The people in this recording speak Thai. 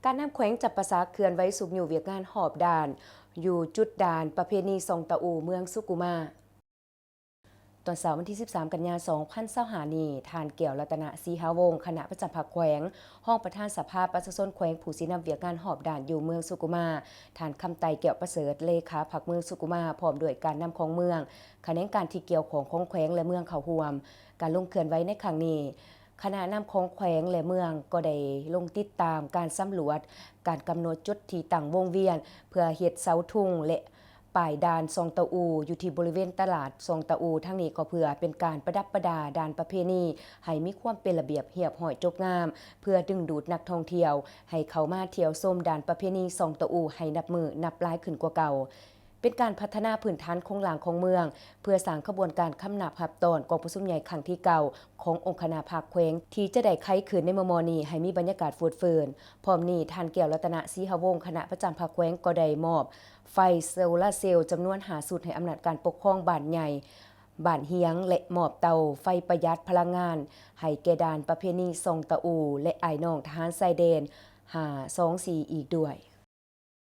การนำแขวงจับประสาเขื่อนไว้สุกอยู่เวียกงานหอบด่านอยู่จุดด่านประเพณีทรงตะอูเมืองสุกุมาตอนเสาร์วันที่ 13 กันยายน 2025 นี้ทานเกี่ยวรัตนศรีหาวงศ์คณะประจำภาคแขวงห้องประธานสภาประชาชนแขวงผู้สีนำเวียกงานหอบด่านอยู่เมืองสุกุมาทานคำไตเกี่ยวประเสริฐเลขาพรรคเมืองสุกุมาพร้อมด้วยการนำของเมืองแขนงการที่เกี่ยวของแขวงและเมืองเขาห่วมการลงเขื่อนไว้ในครั้งนี้คณะนำของแขวงและเมืองก็ได้ลงติดตามการสำรวจการกำหนดจุดที่ตั้งวงเวียนเพื่อเฮ็ดเสาทุ่งและป้ายด่านทรงตะอูอยู่ที่บริเวณตลาดทรงตะอูทั้งนี้ก็เพื่อเป็นการประดับประดาด่านประเพณีให้มีความเป็นระเบียบเรียบร้อยจบงามเพื่อดึงดูดนักท่องเที่ยวให้เข้ามาเที่ยวชมด่านประเพณีทรงตะอูให้นับมือนับหลายขึ้นกว่าเก่าเป็นการพัฒนาพื้นฐานโครงหลังของเมืองเพื่อสร้างขบวนการคำนับหับตอนกองประชุมใหญ่ครั้งที่เก่าขององค์คณะภาคแขวงที่จะได้ไขขึ้นในมมนี้ให้มีบรรยากาศฟูดเฟิร์นพร้อมนี้ท่านแก้วรัตนศรีหวงศ์คณะประจำภาคแขวงก็ได้มอบไฟโซลาร์เซลล์จำนวน5สูตรให้อำนาจการปกครองบ้านใหญ่บ้านเฮียงและมอบเตาไฟประหยัดพลังงานให้แก่ด่านประเพณีทรงตะอูและอ้ายน้องทหารชายแดน524อีกด้วย